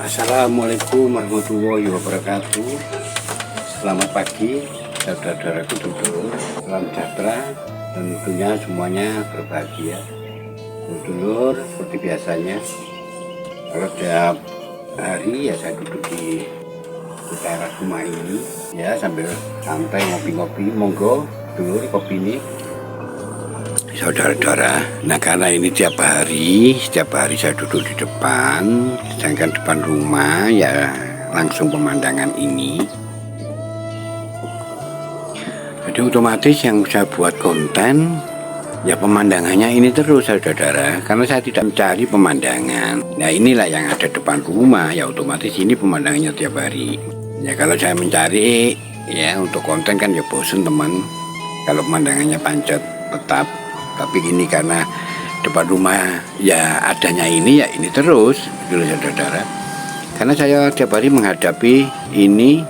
Assalamualaikum warahmatullahi wabarakatuh. Selamat pagi saudara-saudaraku dulur, salam sejahtera dan tentunya semuanya berbahagia. Dulur, seperti biasanya kalau tiap hari ya saya duduk di teras rumah ini ya sambil santai ngopi-ngopi. Monggo dulur kopi ini saudara-saudara. Nah, karena ini setiap hari saya duduk di depan, sedangkan depan rumah ya langsung pemandangan ini. Jadi otomatis yang saya buat konten ya pemandangannya ini terus saudara-saudara, karena saya tidak mencari pemandangan. Nah, inilah yang ada depan rumah, ya otomatis ini pemandangannya tiap hari. Ya kalau saya mencari ya untuk konten kan ya bosen teman, kalau pemandangannya pancet tetap. Tapi ini karena depan rumah ya adanya ini ya ini terus gitu saudara-saudara. Karena saya tiap hari menghadapi ini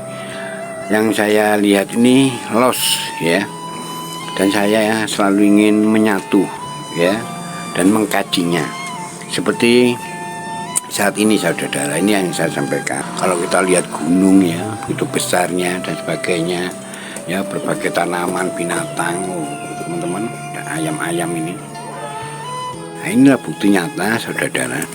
yang saya lihat ini los ya. Dan saya selalu ingin menyatu ya dan mengkajinya. Seperti saat ini saudara-saudara, ini yang saya sampaikan. Kalau kita lihat gunung ya, begitu besarnya dan sebagainya, ya berbagai tanaman, binatang, teman-teman, ayam-ayam ini. Nah, inilah bukti nyata saudara-saudara,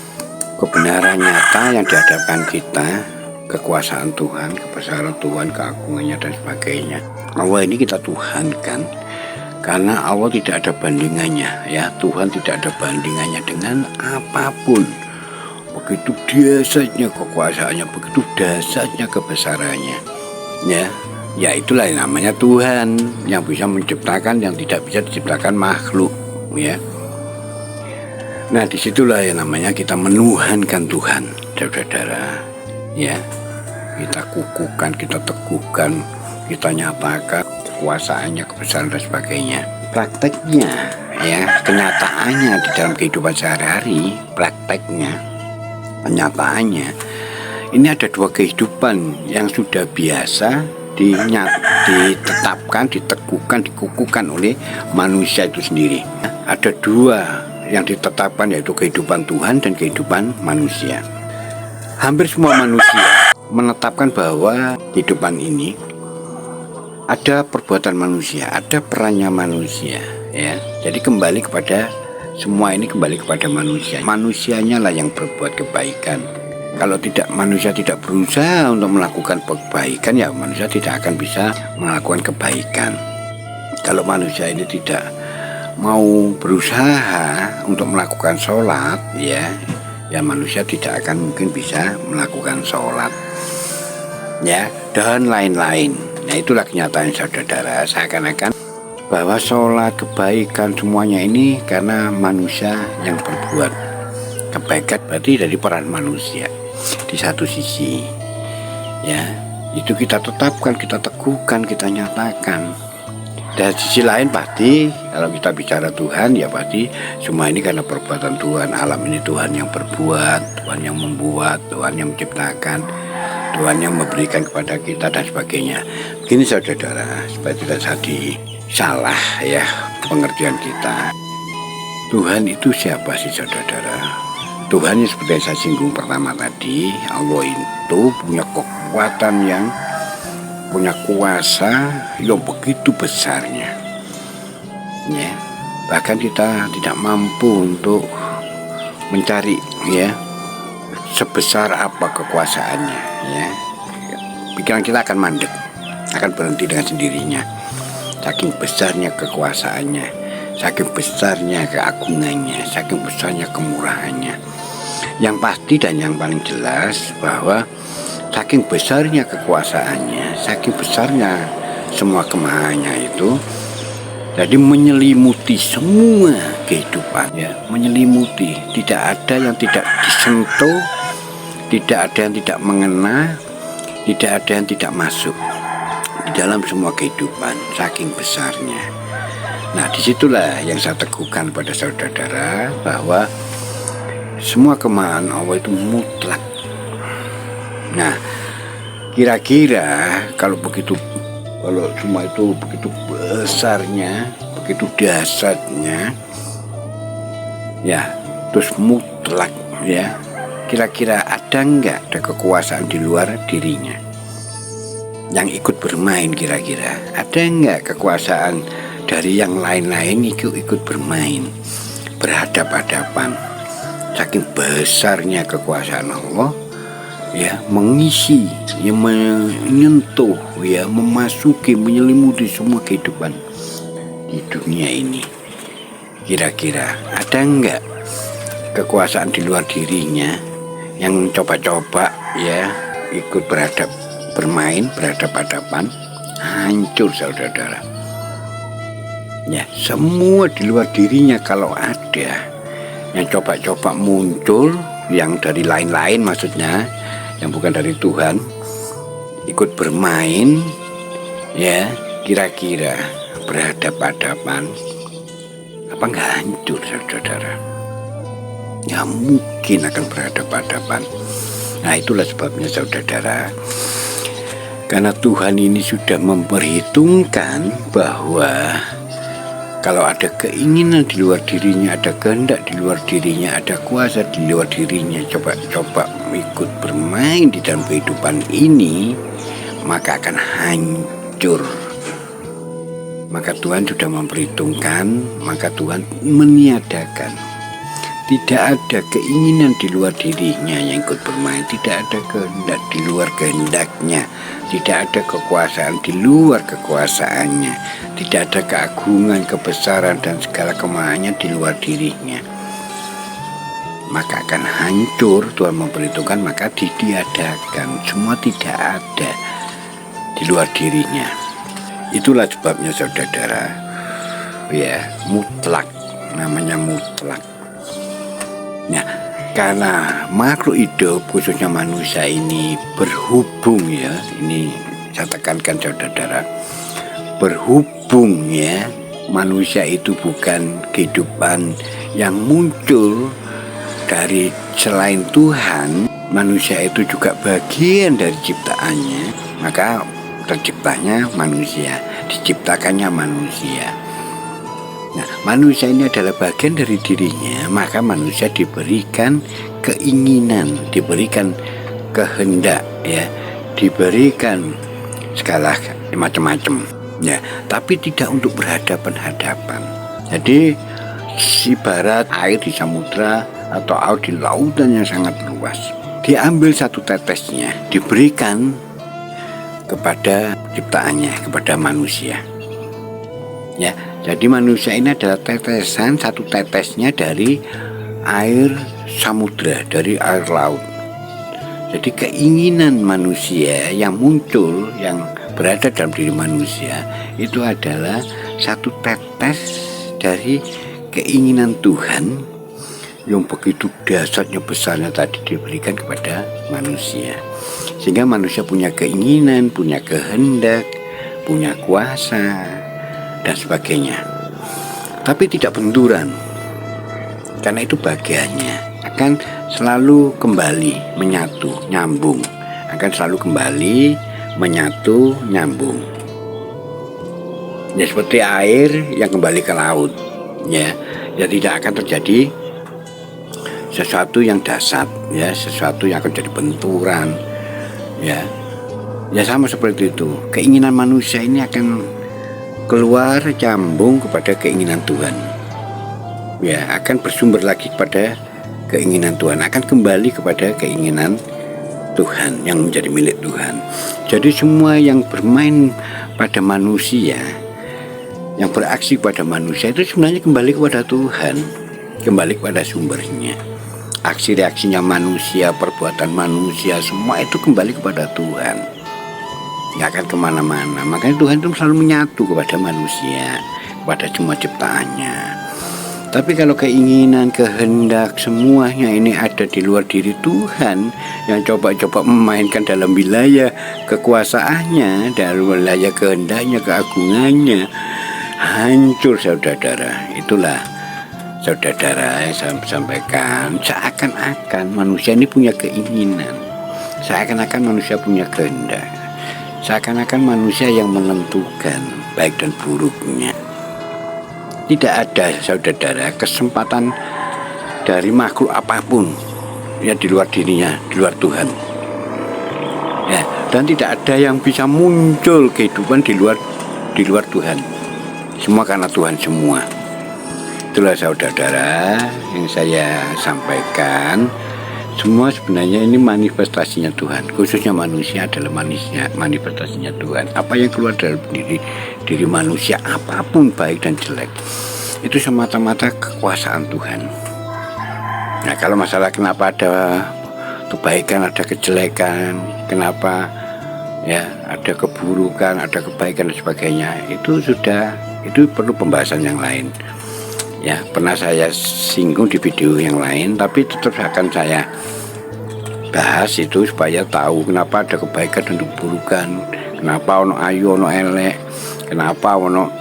kebenaran nyata yang dihadapkan kita, kekuasaan Tuhan, kebesaran Tuhan, keagungannya dan sebagainya. Allah ini kita tuhankan karena Allah tidak ada bandingannya ya. Tuhan tidak ada bandingannya dengan apapun. Begitu dahsyatnya kekuasaannya, begitu dahsyatnya kebesarannya ya. Ya itulah yang namanya Tuhan, yang bisa menciptakan yang tidak bisa diciptakan makhluk ya. Nah, disitulah yang namanya kita menuhankan Tuhan saudara-saudara ya. Kita kukuhkan, kita teguhkan, kita nyatakan kekuasaannya, kebesaran dan sebagainya. Prakteknya ya, kenyataannya di dalam kehidupan sehari-hari, prakteknya, kenyataannya ini ada dua kehidupan yang sudah biasa ditetapkan, diteguhkan, dikukuhkan oleh manusia itu sendiri. Ada dua yang ditetapkan, yaitu kehidupan Tuhan dan kehidupan manusia. Hampir semua manusia menetapkan bahwa kehidupan ini ada perbuatan manusia, ada perannya manusia ya. Jadi kembali kepada semua ini, kembali kepada manusia. Manusianya lah yang berbuat kebaikan. Kalau tidak, manusia tidak berusaha untuk melakukan kebaikan, ya manusia tidak akan bisa melakukan kebaikan. Kalau manusia ini tidak mau berusaha untuk melakukan sholat, ya manusia tidak akan mungkin bisa melakukan sholat, ya dan lain-lain. Nah, itulah kenyataan saudara-saudara, seakan-akan bahwa sholat, kebaikan, semuanya ini karena manusia yang berbuat kebaikan, berarti dari peran manusia. Di satu sisi ya itu kita tetapkan, kita teguhkan, kita nyatakan. Dan sisi lain pasti kalau kita bicara Tuhan ya pasti semua ini karena perbuatan Tuhan. Alam ini Tuhan yang berbuat, Tuhan yang membuat, Tuhan yang menciptakan, Tuhan yang memberikan kepada kita dan sebagainya. Begini saudara-saudara, supaya tidak salah ya pengertian kita. Tuhan itu siapa sih saudara-saudara? Tuhan yang seperti yang saya singgung pertama tadi, Allah itu punya kekuatan yang punya kuasa yang begitu besarnya ya. Bahkan kita tidak mampu untuk mencari ya sebesar apa kekuasaannya ya. Pikiran kita akan mandek, akan berhenti dengan sendirinya. Saking besarnya kekuasaannya, saking besarnya keagungannya, saking besarnya kemurahannya. Yang pasti dan yang paling jelas bahwa saking besarnya kekuasaannya, saking besarnya semua kemahannya itu, jadi menyelimuti semua kehidupan ya, menyelimuti, tidak ada yang tidak disentuh, tidak ada yang tidak mengena, tidak ada yang tidak masuk di dalam semua kehidupan, saking besarnya. Nah, disitulah yang saya teguhkan pada saudara-saudara bahwa semua kemahan Allah itu mutlak. Nah, kira-kira kalau semua itu begitu besarnya, begitu dahsyatnya, ya terus mutlak ya, kira-kira ada ada kekuasaan di luar dirinya yang ikut bermain kira-kira? Ada enggak kekuasaan dari yang lain-lain ikut bermain, berhadap-hadapan? Saking besarnya kekuasaan Allah, ya, mengisi, ya, menyentuh, ya, memasuki, menyelimuti semua kehidupan di dunia ini. Kira-kira ada enggak kekuasaan di luar dirinya yang coba-coba, ya, ikut bermain, berhadap-hadapan? Hancur, saudara-saudara. Ya, semua di luar dirinya kalau ada yang coba-coba muncul, yang dari lain-lain maksudnya, yang bukan dari Tuhan, ikut bermain, ya, kira-kira berhadap-hadapan, apa enggak hancur, saudara-saudara? Ya mungkin akan berhadap-hadapan. Nah, itulah sebabnya, saudara-saudara, karena Tuhan ini sudah memperhitungkan bahwa kalau ada keinginan di luar dirinya, ada kehendak di luar dirinya, ada kuasa di luar dirinya, coba-coba ikut bermain di dalam kehidupan ini, maka akan hancur. Maka Tuhan sudah memperhitungkan, maka Tuhan meniadakan. Tidak ada keinginan di luar dirinya yang ikut bermain, tidak ada kehendak di luar kehendaknya, tidak ada kekuasaan di luar kekuasaannya, tidak ada keagungan, kebesaran, dan segala kemahannya di luar dirinya. Maka akan hancur. Tuhan memperhitungkan, maka ditiadakan. Semua tidak ada di luar dirinya. Itulah sebabnya, saudara-saudara, ya, mutlak, namanya mutlak. Nah, karena makhluk hidup khususnya manusia ini berhubung, ya, ini saya tekankan, saudara-saudara, berhubung, ya, manusia itu bukan kehidupan yang muncul dari selain Tuhan, manusia itu juga bagian dari ciptaannya, maka terciptanya manusia, diciptakannya manusia. Nah, manusia ini adalah bagian dari dirinya, maka manusia diberikan keinginan, diberikan kehendak, ya, diberikan segala macam-macam, ya, tapi tidak untuk berhadapan-hadapan. Jadi ibarat air di samudra atau air di lautan yang sangat luas, diambil satu tetesnya, diberikan kepada ciptaannya, kepada manusia, ya. Jadi manusia ini adalah tetesan, satu tetesnya dari air samudra, dari air laut. Jadi keinginan manusia yang muncul, yang berada dalam diri manusia, itu adalah satu tetes dari keinginan Tuhan yang begitu dahsyatnya, besarnya tadi diberikan kepada manusia. Sehingga manusia punya keinginan, punya kehendak, punya kuasa, dan sebagainya, tapi tidak benturan, karena itu bagiannya akan selalu kembali menyatu, nyambung, akan selalu kembali menyatu, nyambung, ya, seperti air yang kembali ke laut, ya, ya, tidak akan terjadi sesuatu yang dahsyat, ya, sesuatu yang akan jadi benturan, ya, ya, sama seperti itu. Keinginan manusia ini akan keluar, cambung kepada keinginan Tuhan, ya, akan bersumber lagi kepada keinginan Tuhan, akan kembali kepada keinginan Tuhan yang menjadi milik Tuhan. Jadi semua yang bermain pada manusia, yang beraksi pada manusia, itu sebenarnya kembali kepada Tuhan, kembali kepada sumbernya. Aksi reaksinya manusia, perbuatan manusia, semua itu kembali kepada Tuhan, nggak akan kemana-mana. Makanya Tuhan itu selalu menyatu kepada manusia, kepada semua ciptaannya. Tapi kalau keinginan, kehendak, semuanya ini ada di luar diri Tuhan, yang coba-coba memainkan dalam wilayah kekuasaannya, dalam wilayah kehendaknya, keagungannya, hancur, saudara-saudara. Itulah, saudara-saudara, yang saya sampaikan, seakan-akan manusia ini punya keinginan, seakan-akan manusia punya kehendak, seakan-akan manusia yang menentukan baik dan buruknya. Tidak ada, saudara, kesempatan dari makhluk apapun ya di luar dirinya, di luar Tuhan. Ya, dan tidak ada yang bisa muncul kehidupan di luar Tuhan. Semua karena Tuhan semua. Itulah saudara-saudara yang saya sampaikan. Semua sebenarnya ini manifestasinya Tuhan. Khususnya manusia adalah manifestasinya Tuhan. Apa yang keluar dari diri manusia, apapun baik dan jelek, itu semata-mata kekuasaan Tuhan. Nah, kalau masalah kenapa ada kebaikan, ada kejelekan, kenapa ya ada keburukan, ada kebaikan dan sebagainya, itu perlu pembahasan yang lain. Ya, pernah saya singgung di video yang lain, tapi tetap akan saya bahas itu supaya tahu kenapa ada kebaikan dan keburukan, kenapa ono ayu, ono elek, kenapa ono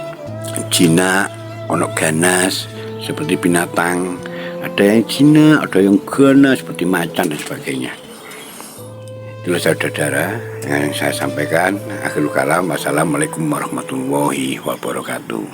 jinak, ono ganas seperti binatang, ada yang jinak, ada yang ganas seperti macan dan sebagainya. Itulah saudara-saudara yang saya sampaikan. Akhirul kalam, wassalamualaikum warahmatullahi wabarakatuh.